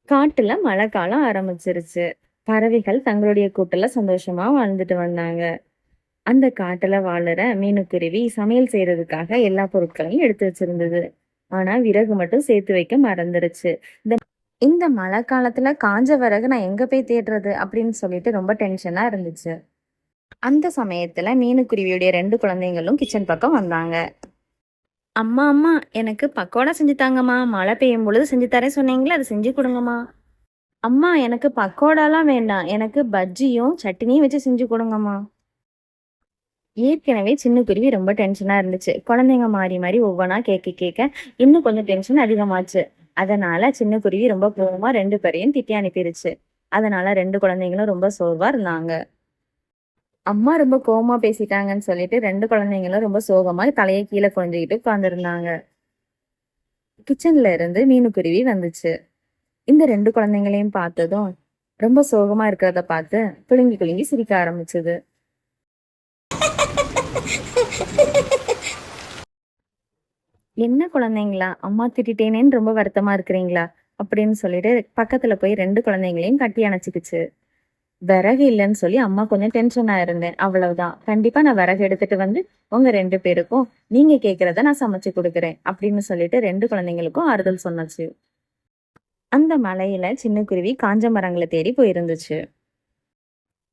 காட்டுல மழை காலம் ஆரம்பிச்சிருச்சு. பறவைகள் தங்களுடைய கூட்டுல சந்தோஷமா வாழ்ந்துட்டு வந்தாங்க. அந்த காட்டுல வாழுற மீனுக்குருவி சமையல் செய்யறதுக்காக எல்லா பொருட்களையும் எடுத்து வச்சிருந்தது. ஆனா விறகு மட்டும் சேர்த்து வைக்க மறந்துருச்சு. இந்த இந்த மழை காலத்துல காஞ்ச விறகு நான் எங்க போய் தேடுறது அப்படின்னு சொல்லிட்டு ரொம்ப டென்ஷனா இருந்துச்சு. அந்த சமயத்துல மீனுக்குருவியுடைய 2 குழந்தைங்களும் கிச்சன் பக்கம் வந்தாங்க. அம்மா அம்மா, எனக்கு பக்கோடா செஞ்சு தாங்கம்மா. மழை பெய்யும் பொழுது செஞ்சு தரேன் சொன்னீங்களே, அதை செஞ்சு கொடுங்கம்மா. அம்மா, எனக்கு பக்கோடாலாம் வேண்டாம். எனக்கு பஜ்ஜியும் சட்னியும் வச்சு செஞ்சு கொடுங்கம்மா. ஏற்கனவே சின்ன குருவி ரொம்ப டென்ஷனா இருந்துச்சு. குழந்தைங்க மாறி மாறி ஒவ்வொன்றா கேட்க கேட்க இன்னும் கொஞ்சம் டென்ஷன் அதிகமாச்சு. அதனால சின்ன குருவி ரொம்ப கோவமா 2 பேரையும் திட்டி அனுப்பிருச்சு. அதனால 2 குழந்தைங்களும் ரொம்ப சோர்வா இருந்தாங்க. அம்மா ரொம்ப கோவமா பேசிட்டாங்கன்னு சொல்லிட்டு 2 குழந்தைங்களும் ரொம்ப சோகமா தலையை கீழே குனிஞ்சுக்கிட்டு உட்கார்ந்துருந்தாங்க. கிச்சன்ல இருந்து மீனுக்குருவி வந்துச்சு. இந்த 2 குழந்தைங்களையும் பார்த்ததும் ரொம்ப சோகமா இருக்கிறத பார்த்து குலுங்கி குலுங்கி சிரிக்க ஆரம்பிச்சது. என்ன குழந்தைங்களா, அம்மா திட்டிட்டேனேன்னு ரொம்ப வருத்தமா இருக்கிறீங்களா அப்படின்னு சொல்லிட்டு பக்கத்துல போய் 2 குழந்தைங்களையும் கட்டி அணைச்சிக்கிச்சு. விறகு இல்லைன்னு சொல்லி அம்மா கொஞ்சம் டென்ஷனா இருந்தேன், அவ்வளவுதான். கண்டிப்பா நான் விறகு எடுத்துட்டு வந்து உங்க 2 பேருக்கும் நீங்க கேக்குறத நான் சமைச்சு கொடுக்குறேன் அப்படின்னு சொல்லிட்டு 2 குழந்தைங்களுக்கும் ஆறுதல் சொன்னச்சு. அந்த மலையில சின்ன குருவி காஞ்ச மரங்களை தேடி போயிருந்துச்சு.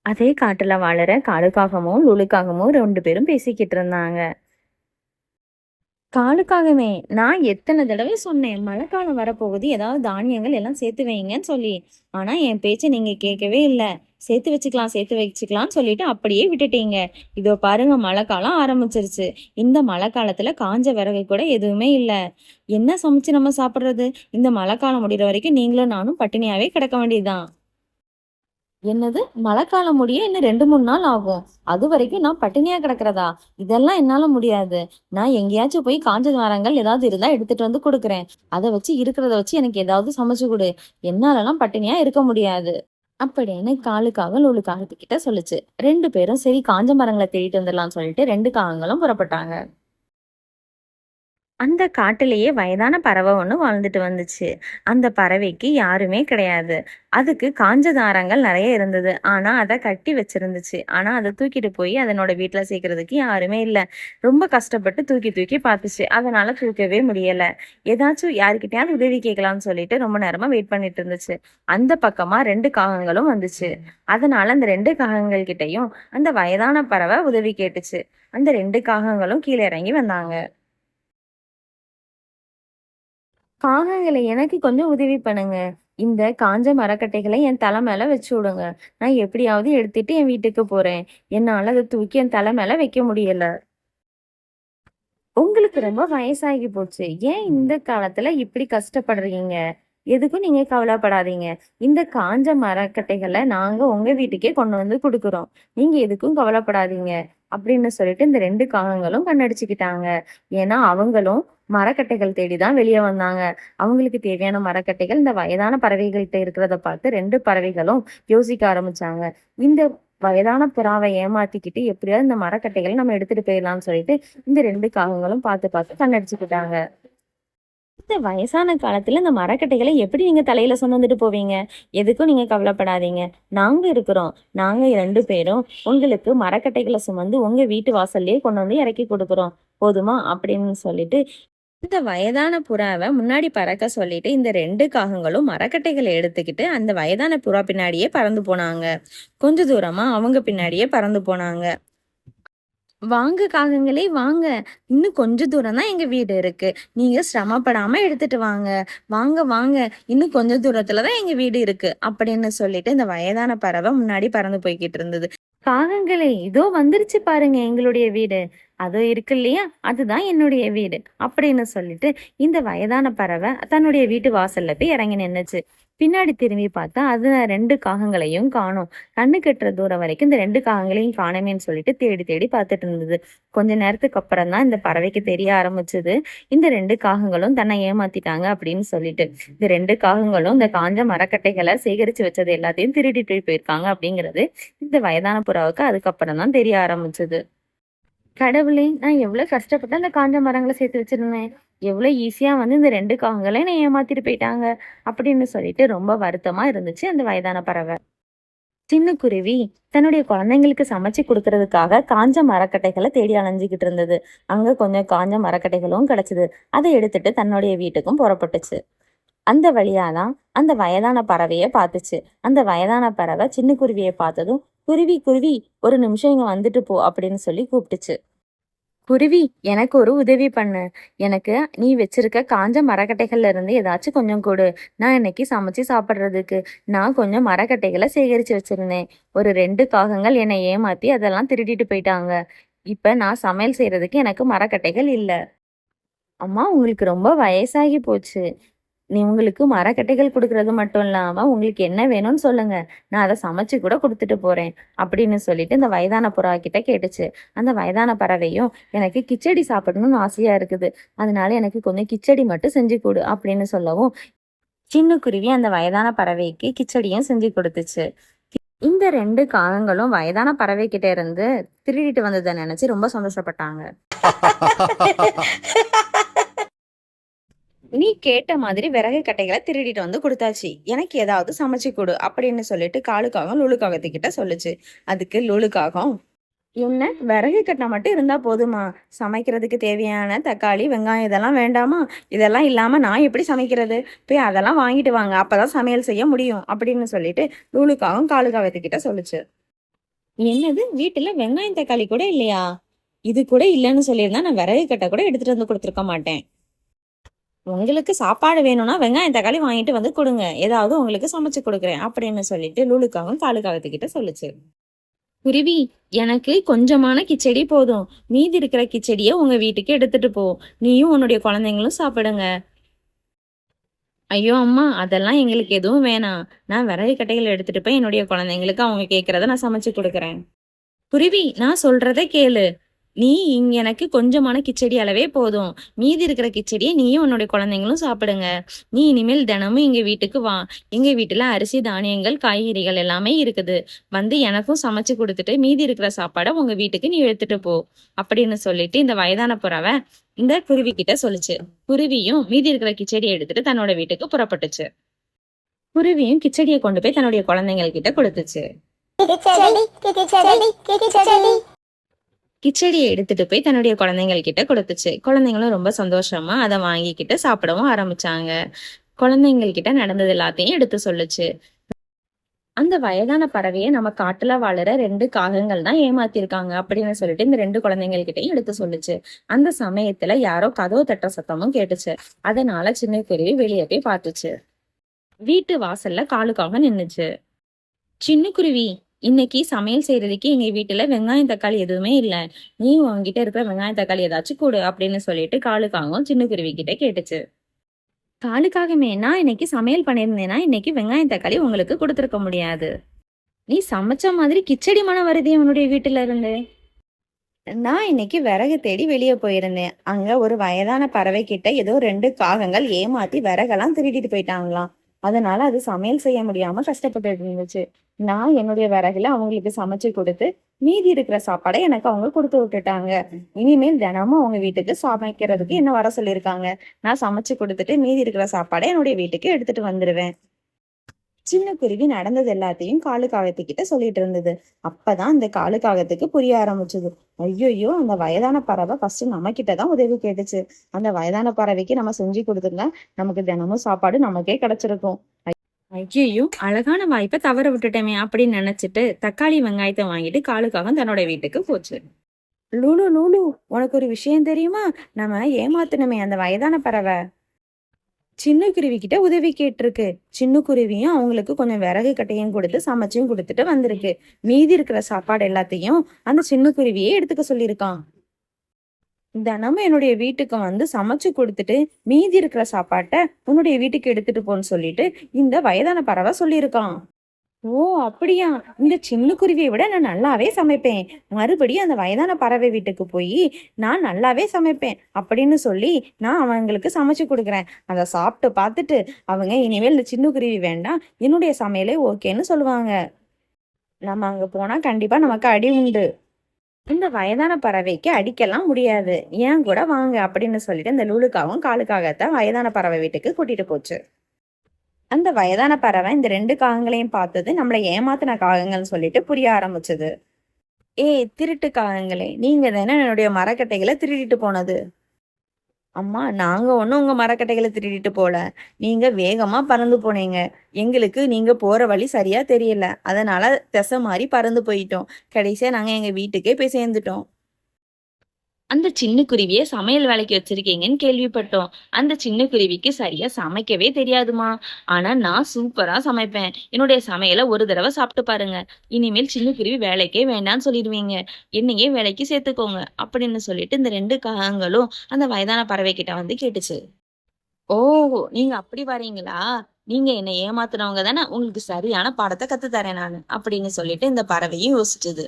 அதே காட்டுல வாழற காலுக்காகமும் லுலுக்காகமும் 2 பேரும் பேசிக்கிட்டு இருந்தாங்க. காலுக்காகவே நான் எத்தனை தடவை சொன்னேன், மழைக்காலம் வரப்போகுது, ஏதாவது தானியங்கள் எல்லாம் சேர்த்து வைங்கன்னு சொல்லி. ஆனா என் பேச்சை நீங்க கேட்கவே இல்லை. சேர்த்து வச்சுக்கலாம் சேர்த்து வச்சுக்கலாம்னு சொல்லிட்டு அப்படியே விட்டுட்டீங்க. இதோ பாருங்க, மழை காலம் ஆரம்பிச்சிருச்சு. இந்த மழை காலத்துல காஞ்ச விறகு கூட எதுவுமே இல்லை. என்ன சமைச்சு நம்ம சாப்பிடுறது? இந்த மழை காலம் முடிகிற வரைக்கும் நீங்களும் நானும் பட்டினியாவே கிடக்க வேண்டியதுதான். என்னது, மழைக்காலம் முடிய இன்னும் 2 3 நாள் ஆகும்? அது வரைக்கும் நான் பட்டினியா கிடக்குறதா? இதெல்லாம் என்னால முடியாது. நான் எங்கேயாச்சும் போய் காஞ்ச மரங்கள் ஏதாவது இருந்தா எடுத்துட்டு வந்து கொடுக்குறேன். அதை வச்சு இருக்கிறத வச்சு எனக்கு ஏதாவது சமைச்சு கொடு. என்னாலலாம் பட்டினியா இருக்க முடியாது அப்படின்னு காலுக்காக லூலு காகத்துக்கிட்ட சொல்லுச்சு. 2 பேரும் சரி காஞ்ச மரங்களை தேடிட்டு வந்துடலாம்னு சொல்லிட்டு 2 காகங்களும் புறப்பட்டாங்க. அந்த காட்டுலயே வயதான பறவை ஒண்ணு வாழ்ந்துட்டு வந்துச்சு. அந்த பறவைக்கு யாருமே கிடையாது. அதுக்கு காஞ்ச தாரங்கள் நிறைய இருந்தது. ஆனா அத கட்டி வச்சிருந்துச்சு. ஆனா அத தூக்கிட்டு போய் அதனோட வீட்டுல சேர்க்கறதுக்கு யாருமே இல்ல. ரொம்ப கஷ்டப்பட்டு தூக்கி தூக்கி பார்த்துச்சு. அதனால தூக்கவே முடியல. ஏதாச்சும் யாருக்கிட்டயாவது உதவி கேட்கலாம்னு சொல்லிட்டு ரொம்ப நேரமா வெயிட் பண்ணிட்டு இருந்துச்சு. அந்த பக்கமா 2 காகங்களும் வந்துச்சு. அதனால அந்த 2 காகங்கள் கிட்டயும் அந்த வயதான பறவை உதவி கேட்டுச்சு. அந்த 2 காகங்களும் கீழே இறங்கி வந்தாங்க. காகங்களே, எனக்கு கொஞ்சம் உதவி பண்ணுங்க. இந்த காஞ்ச மரக்கட்டைகளை என் தலை மேல வச்சு விடுங்க. நான் எப்படியாவது எடுத்துட்டு என் வீட்டுக்கு போறேன். என்னால அதை தூக்கி என் தலை மேல வைக்க முடியல. உங்களுக்கு ரொம்ப வயசாகி போச்சு. ஏன் இந்த காலத்துல இப்படி கஷ்டப்படுறீங்க? எதுக்கும் நீங்க கவலைப்படாதீங்க. இந்த காஞ்ச மரக்கட்டைகளை நாங்க உங்க வீட்டுக்கே கொண்டு வந்து கொடுக்குறோம். நீங்க எதுக்கும் கவலைப்படாதீங்க அப்படின்னு சொல்லிட்டு இந்த 2 காகங்களும் கண்ணடிச்சுக்கிட்டாங்க. ஏன்னா அவங்களும் மரக்கட்டைகள் தேடிதான் வெளியே வந்தாங்க. அவங்களுக்கு தேவையான மரக்கட்டைகள் இந்த வயதான பறவைகள்கிட்ட இருக்கிறத பார்த்து 2 பறவைகளும் யோசிக்க ஆரம்பிச்சாங்க. இந்த வயதான புறாவை ஏமாத்திக்கிட்டு எப்படியாவது இந்த மரக்கட்டைகளை நம்ம எடுத்துட்டு போயிடலாம்னு சொல்லிட்டு இந்த 2 காகங்களும் பார்த்து பார்த்து கண்ணடிச்சுக்கிட்டாங்க. இந்த வயசான காலத்துல இந்த மரக்கட்டைகளை எப்படி நீங்க தலையில சுமந்துட்டு போவீங்க? எதுக்கும் நீங்க கவலைப்படாதீங்க. நாங்க இருக்கிறோம். நாங்க 2 பேரும் உங்களுக்கு மரக்கட்டைகளை சுமந்து உங்க வீட்டு வாசல்லயே கொண்டு வந்து இறக்கி கொடுக்குறோம். போதுமா அப்படின்னு சொல்லிட்டு இந்த வயதான புறாவை முன்னாடி பறக்க சொல்லிட்டு இந்த 2 காகங்களும் மரக்கட்டைகளை எடுத்துக்கிட்டு அந்த வயதான புறா பின்னாடியே பறந்து போனாங்க. கொஞ்ச தூரமா அவங்க பின்னாடியே பறந்து போனாங்க. வாங்க காகங்களே வாங்க. இன்னும் கொஞ்ச தூரம் தான் எங்க வீடு இருக்கு. நீங்க சிரமப்படாம எடுத்துட்டு வாங்க. வாங்க வாங்க. இன்னும் கொஞ்ச தூரத்துல தான் எங்க வீடு இருக்கு அப்படின்னு சொல்லிட்டு இந்த வயதான பறவை முன்னாடி பறந்து போய்கிட்டு இருந்தது. காகங்களே, இதோ வந்துருச்சு பாருங்க எங்களுடைய வீடு. அதோ இருக்கு இல்லையா, அதுதான் என்னுடைய வீடு அப்படின்னு சொல்லிட்டு இந்த வயதான பறவை தன்னுடைய வீட்டு வாசல்ல போய் இறங்கி நின்னுச்சு. பின்னாடி திரும்பி பார்த்தா அது 2 காகங்களையும் காணோம். கண்ணு கெட்டுற தூரம் வரைக்கும் இந்த 2 காகங்களையும் காணமேன்னு சொல்லிட்டு தேடி தேடி பார்த்துட்டு இருந்தது. கொஞ்ச நேரத்துக்கு அப்புறம் தான் இந்த பறவைக்கு தெரிய ஆரம்பிச்சது, இந்த 2 காகங்களும் தன்னை ஏமாத்திட்டாங்க அப்படின்னு சொல்லிட்டு. இந்த 2 காகங்களும் இந்த காஞ்ச மரக்கட்டைகளை சேகரிச்சு வச்சது எல்லாத்தையும் திருடிட்டு போயிருக்காங்க அப்படிங்கிறது இந்த வயதான புறாவுக்கு அதுக்கப்புறம் தான் தெரிய ஆரம்பிச்சது. கடவுளே! நான் எவ்வளவு கஷ்டப்பட்டு அந்த காஞ்ச மரங்கள சேர்த்து வச்சிருந்தேன். எவ்வளோ ஈஸியா வந்து இந்த 2 காகங்களையும் என்ன ஏமாத்திட்டு போயிட்டாங்க அப்படின்னு சொல்லிட்டு ரொம்ப வருத்தமா இருந்துச்சு அந்த வயதான பறவை. சின்ன குருவி தன்னுடைய குழந்தைங்களுக்கு சமைச்சு கொடுக்கறதுக்காக காஞ்ச மரக்கட்டைகளை தேடி அலைஞ்சுக்கிட்டு இருந்தது. அங்க கொஞ்சம் காஞ்ச மரக்கட்டைகளும் கிடைச்சது. அதை எடுத்துட்டு தன்னுடைய வீட்டுக்கும் புறப்பட்டுச்சு. அந்த வழியா தான் அந்த வயதான பறவைய பார்த்துச்சு. அந்த வயதான பறவை சின்ன குருவியை பார்த்ததும், "குருவி, குருவி, ஒரு நிமிஷம் இங்க வந்துட்டு போ" அப்படின்னு சொல்லி கூப்பிட்டுச்சு. "குருவி, எனக்கு ஒரு உதவி பண்ணு. எனக்கு நீ வச்சிருக்க காஞ்ச மரக்கட்டைகள்ல இருந்து ஏதாச்சும் கொஞ்சம் கொடு. நான் இன்னைக்கு சமைச்சு சாப்பிடுறதுக்கு. நான் கொஞ்சம் மரக்கட்டைகளை சேகரிச்சு வச்சிருந்தேன். ஒரு 2 காகங்கள் என்னை ஏமாத்தி அதெல்லாம் திருடிட்டு போயிட்டாங்க. இப்ப நான் சமையல் செய்யறதுக்கு எனக்கு மரக்கட்டைகள் இல்ல." "அம்மா, உங்களுக்கு ரொம்ப வயசாகி போச்சு. உங்களுக்கு மரக்கட்டைகள் குடுக்குறது மட்டும் இல்லாம, உங்களுக்கு என்ன வேணும்னு சொல்லுங்க. நான் அத சமைச்சு கூட குடுத்துட்டு போறேன்." அப்படின்னு சொல்லிட்டு இந்த வயதான புறா கிட்ட கேட்டுச்சு. அந்த வயதான பறவையும், "எனக்கு கிச்சடி சாப்பிடணும்னு ஆசையா இருக்குது. அதனால எனக்கு கொஞ்சம் கிச்சடி மட்டும் செஞ்சு குடு" அப்படின்னு சொல்லவும், சின்ன குருவி அந்த வயதான பறவைக்கு கிச்சடியும் செஞ்சு கொடுத்துச்சு. இந்த 2 காகங்களும் வயதான பறவை கிட்ட இருந்து திருடிட்டு வந்தத நினைச்சு ரொம்ப சந்தோஷப்பட்டாங்க. "நீ கேட்ட மாதிரி விறகு கட்டைகள திருடிட்டு வந்து குடுத்தாச்சு. எனக்கு ஏதாவது சமைச்சு குடு" அப்படின்னு சொல்லிட்டு காலுக்காகம் லூலு காகத்துக்கிட்ட சொல்லுச்சு. அதுக்கு லூலு காகம், "என்ன, விறகு கட்டை மட்டும் இருந்தா போதுமா? சமைக்கிறதுக்கு தேவையான தக்காளி, வெங்காயம் இதெல்லாம் வேண்டாமா? இதெல்லாம் இல்லாம நான் எப்படி சமைக்கிறது? போய் அதெல்லாம் வாங்கிட்டு வாங்க. அப்பதான் சமையல் செய்ய முடியும்" அப்படின்னு சொல்லிட்டு லூலு காகம் காலு காகத்துக்கிட்ட சொல்லுச்சு. "என்னது, வீட்டுல வெங்காயம், தக்காளி கூட இல்லையா? இது கூட இல்லன்னு சொல்லியிருந்தா நான் விறகு கட்டை கூட எடுத்துட்டு வந்து குடுத்துருக்க மாட்டேன். உங்களுக்கு சாப்பாடு வேணும்னா வெங்காயம், தக்காளி வாங்கிட்டு வந்து குடுங்க. ஏதாவது உங்களுக்கு சமைச்சு குடுக்குறேன்" அப்படின்னு சொல்லிட்டு லூலுக்காகவும் காலுக்காகத்துக்கிட்ட சொல்லுச்சு. "குருவி, எனக்கு கொஞ்சமான கிச்சடி போதும். மீதி இருக்கிற கிச்சடிய உங்க வீட்டுக்கு எடுத்துட்டு போ. நீயும் உன்னுடைய குழந்தைங்களும் சாப்பிடுங்க." "ஐயோ அம்மா, அதெல்லாம் எங்களுக்கு எதுவும் வேணாம். நான் விறகு கட்டைகள் எடுத்துட்டு போய் என்னுடைய குழந்தைங்களுக்கு அவங்க கேட்கறத நான் சமைச்சு குடுக்குறேன்." "குருவி, நான் சொல்றத கேளு. எனக்கு கொஞ்சமான கிச்சடி அளவே போதும். மீதி இருக்கிற கிச்சடிய நீயும் உன்னுடைய குழந்தைங்களும் சாப்பிடுங்க. நீ இனிமேல் தினமும் எங்க வீட்டுக்கு வா. எங்க வீட்டுல அரிசி, தானியங்கள், காய்கறிகள் எல்லாமே இருக்குது. வந்து எனக்கும் சமைச்சு குடுத்துட்டு மீதி இருக்கிற சாப்பாட உங்க வீட்டுக்கு நீ எடுத்துட்டு போ" அப்படின்னு சொல்லிட்டு இந்த வயதான புறவை இந்த குருவி கிட்ட சொல்லுச்சு. குருவியும் மீதி இருக்கிற கிச்சடிய எடுத்துட்டு தன்னோட வீட்டுக்கு புறப்பட்டுச்சு. குருவியும் கிச்சடிய கொண்டு போய் தன்னுடைய குழந்தைகள் கிட்ட கொடுத்துச்சு. கிச்சடிய எடுத்துட்டு போய் தன்னுடைய குழந்தைகள் கிட்ட கொடுத்துச்சு. குழந்தைங்களும் ரொம்ப சந்தோஷமா அத வாங்கிக்கிட்டு சாப்பிடவும் ஆரம்பிச்சாங்க. குழந்தைங்கள் கிட்ட நடந்தது எல்லாத்தையும் எடுத்து சொல்லுச்சு. அந்த வயதான பறவைய நம்ம காட்டுல வாழுற 2 காகங்கள் தான் ஏமாத்திருக்காங்க அப்படின்னு சொல்லிட்டு இந்த 2 குழந்தைகள் கிட்டயும் எடுத்து சொல்லுச்சு. அந்த சமயத்துல யாரோ கதவு தட்டுற சத்தமும் கேட்டுச்சு. அதனால சின்ன குருவி வெளியே போய் பார்த்துச்சு. வீட்டு வாசல்ல காலுக்காக நின்னுச்சு. "சின்ன குருவி, இன்னைக்கு சமையல் செய்யறதுக்கு எங்க வீட்டுல வெங்காயம், தக்காளி எதுவுமே இல்ல. நீ உன்கிட்ட இருக்கிற வெங்காயம், தக்காளி ஏதாச்சும் குடு" அப்படின்னு சொல்லிட்டு காலுக்காகவும் சின்ன குருவி கிட்ட கேட்டுச்சு. "காலுக்காகமே, நான் இன்னைக்கு சமையல் பண்ணியிருந்தேன்னா இன்னைக்கு வெங்காயம், தக்காளி உங்களுக்கு கொடுத்துருக்க முடியாது. நீ சமைச்ச மாதிரி கிச்சடி மணம் வருதே உன்னுடைய வீட்டுல இருந்து." "நான் இன்னைக்கு விறகு தேடி வெளியே போயிருந்தேன். அங்க ஒரு வயதான பறவை கிட்ட ஏதோ 2 காகங்கள் ஏமாத்தி விறகெல்லாம் திருடிட்டு போயிட்டாங்களாம். அதனால அது சமையல் செய்ய முடியாம கஷ்டப்பட்டுட்டு இருந்துச்சு. நான் என்னுடைய விறகுல அவங்களுக்கு சமைச்சு கொடுத்து மீதி இருக்கிற சாப்பாடை எனக்கு அவங்க கொடுத்து விட்டுட்டாங்க. இனிமேல் தினமும் அவங்க வீட்டுக்கு சமைக்கிறதுக்கு என்ன வர சொல்லியிருக்காங்க. நான் சமைச்சு கொடுத்துட்டு மீதி இருக்கிற சாப்பாடை என்னுடைய வீட்டுக்கு எடுத்துட்டு வந்துருவேன்." சின்ன குருவி நடந்தது எல்லாத்தையும் காலுக்காகத்துக்கிட்ட சொல்லிட்டு இருந்தது. அப்பதான் அந்த காலுக்காகத்துக்கு புரிய ஆரம்பிச்சது. ஐயோ, அந்த வயதான பறவை ஃபர்ஸ்ட் நம்ம கிட்டதான் உதவி கேட்டுச்சு. அந்த வயதான பறவைக்கு நம்ம செஞ்சு கொடுத்துருந்தா நமக்கு தினமும் சாப்பாடு நமக்கே கிடைச்சிருக்கும். ஐயோ, அழகான வாய்ப்பை தவற விட்டுட்டோமே அப்படின்னு நினைச்சிட்டு தக்காளி, வெங்காயத்தை வாங்கிட்டு காலுக்காக தன்னோட வீட்டுக்கு போச்சு. "லூலு, லூலு, உனக்கு ஒரு விஷயம் தெரியுமா? நம்ம ஏமாத்துனமே அந்த வயதான பறவை சின்ன குருவி கிட்ட உதவி கேட்டிருக்கு. சின்ன குருவியும் அவங்களுக்கு கொஞ்சம் விறகு கட்டையும் கொடுத்து சமைச்சும் கொடுத்துட்டு வந்திருக்கு. மீதி இருக்கிற சாப்பாடு எல்லாத்தையும் அந்த சின்ன குருவியே எடுத்துக்க சொல்லியிருக்கான். தினமும் என்னுடைய வீட்டுக்கு வந்து சமைச்சு கொடுத்துட்டு மீதி இருக்கிற சாப்பாட்ட உன்னுடைய வீட்டுக்கு எடுத்துட்டு போன்னு சொல்லிட்டு இந்த வயதான பறவை சொல்லியிருக்கான்." "ஓ, அப்படியா? இந்த சின்ன குருவியை விட நான் நல்லாவே சமைப்பேன். மறுபடியும் அந்த வயதான பறவை வீட்டுக்கு போய் நான் நல்லாவே சமைப்பேன் அப்படின்னு சொல்லி நான் அவங்களுக்கு சமைச்சு கொடுக்குறேன். அதை சாப்பிட்டு பார்த்துட்டு அவங்க இனிமேல் இந்த சின்ன குருவி வேண்டாம், என்னுடைய சமையலே ஓகேன்னு சொல்லுவாங்க. நம்ம அங்க போனா கண்டிப்பா நமக்கு அடி உண்டு." இந்த வயதான பறவைக்கு அடிக்கலாம் முடியாது. ஏன் கூட வாங்க அப்படின்னு சொல்லிட்டு இந்த லூலுக்காவும் காலுக்காகத்தான் வயதான பறவை வீட்டுக்கு கூட்டிட்டு போச்சு. அந்த வயதான பறவை இந்த 2 காகங்களையும் பார்த்தது நம்மள ஏமாத்துன காகங்கள்னு சொல்லிட்டு புரிய ஆரம்பிச்சது. ஏய் திருட்டு காகங்களே, நீங்க தானே என்னுடைய மரக்கட்டைகளை திருடிட்டு போனது. அம்மா நாங்க ஒண்ணும் உங்க மரக்கட்டைகளை திருடிட்டு போல. நீங்க வேகமா பறந்து போனீங்க. எங்களுக்கு நீங்க போற வழி சரியா தெரியல. அதனால திசை மாறி பறந்து போயிட்டோம். கடைசியா நாங்க எங்க வீட்டுக்கே போய் சேர்ந்துட்டோம். அந்த சின்ன குருவிய சமையல் வேலைக்கு வச்சிருக்கீங்கன்னு கேள்விப்பட்டோம். அந்த சின்ன குருவிக்கு சரியா சமைக்கவே தெரியாதுமா. ஆனா நான் சூப்பரா சமைப்பேன். என்னுடைய சமையல ஒரு தடவை சாப்பிட்டு பாருங்க. இனிமேல் சின்ன குருவி வேலைக்கே வேண்டாம்னு சொல்லிடுவீங்க. என்னையே வேலைக்கு சேர்த்துக்கோங்க அப்படின்னு சொல்லிட்டு இந்த 2 காகங்களும் அந்த வயதான பறவை கிட்ட வந்து கேட்டுச்சு. ஓ! நீங்க அப்படி வரீங்களா? நீங்க என்ன ஏமாத்துனவங்க தானே. உங்களுக்கு சரியான பாடத்த கத்து தரேன் நானு அப்படின்னு சொல்லிட்டு இந்த பறவையும் யோசிச்சுது.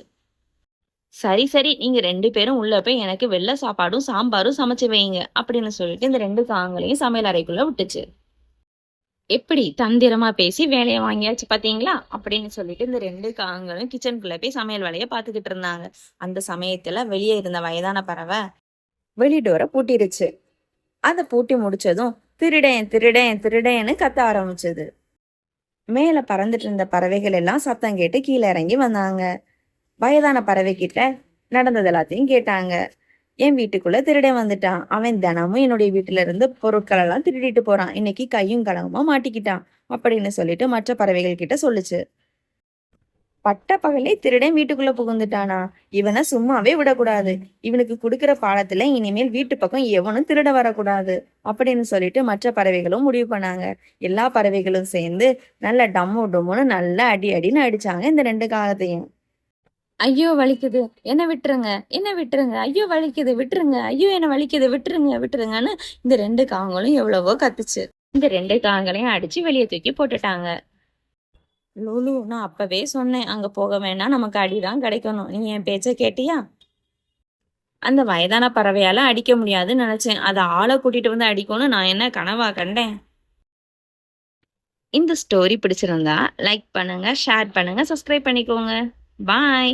சரி, சரி. நீங்க 2 பேரும் உள்ள போய் எனக்கு வெள்ள சாப்பாடும், சாம்பாரும் சமைச்சு வையுங்க. அப்படின்னு சொல்லிட்டு இந்த 2 காகங்களையும் சமையல் அறைக்குள்ள விட்டுச்சு. எப்படி தந்திரமா பேசி வேலைய வாங்கியாச்சு பாத்தீங்களா? அப்படின்னு சொல்லிட்டு இந்த 2 காகங்களும் கிச்சனுக்குள்ள போய் சமையல் வேலைய பாத்துக்கிட்டு இருந்தாங்க. அந்த சமயத்துல வெளியே இருந்த வயதான பறவை வெளி டோர பூட்டிருச்சு. அத பூட்டி முடிச்சதும் திருடேன், திருடேன், திருடேன்னு கத்த ஆரம்பிச்சது. மேல பறந்துட்டு இருந்த பறவைகள் எல்லாம் சத்தம் கேட்டு கீழ இறங்கி வந்தாங்க. வயதான பறவை கிட்ட நடந்தது எல்லாத்தையும் கேட்டாங்க. என் வீட்டுக்குள்ள திருடன் வந்துட்டான். அவன் தினமும் என்னுடைய வீட்டுல இருந்து பொருட்கள் எல்லாம் திருடிட்டு போறான். இன்னைக்கு கையும் களவுமா மாட்டிக்கிட்டான் அப்படின்னு சொல்லிட்டு மற்ற பறவைகள் கிட்ட சொல்லுச்சு. பட்ட பகலே திருடன் வீட்டுக்குள்ள புகுந்துட்டானா? இவனை சும்மாவே விடக்கூடாது. இவனுக்கு கொடுக்கிற பாடத்துல இனிமேல் வீட்டு பக்கம் எவனும் திருட வரக்கூடாது அப்படின்னு சொல்லிட்டு மற்ற பறவைகளும் முடிவு பண்ணாங்க. எல்லா பறவைகளும் சேர்ந்து நல்ல டம்மு டம்முன்னு நல்லா அடி அடின்னு அடிச்சாங்க இந்த 2 காகத்தையும். ஐயோ வலிக்குது, என்ன விட்டுருங்க, என்ன விட்டுருங்க, ஐயோ வலிக்குது விட்டுருங்க, ஐயோ என்ன வலிக்குது விட்டுருங்க விட்டுருங்கன்னு இந்த 2 காகங்களும் எவ்வளவோ கத்துச்சு. இந்த 2 காகங்களையும் அடிச்சு வெளியே தூக்கி போட்டுட்டாங்க. லூலு, நான் அப்பவே சொன்னேன் அங்க போக வேணாம், நமக்கு அடிதான் கிடைக்கணும். நீ என் பேச்ச கேட்டியா? அந்த வயதான பறவையால அடிக்க முடியாதுன்னு நினைச்சேன். அத ஆளை கூட்டிட்டு வந்து அடிக்கணும்னு நான் என்ன கனவா கண்டேன்? இந்த ஸ்டோரி பிடிச்சிருந்தா லைக் பண்ணுங்க, ஷேர் பண்ணுங்க, சப்ஸ்கிரைப் பண்ணிக்கோங்க. பாய்.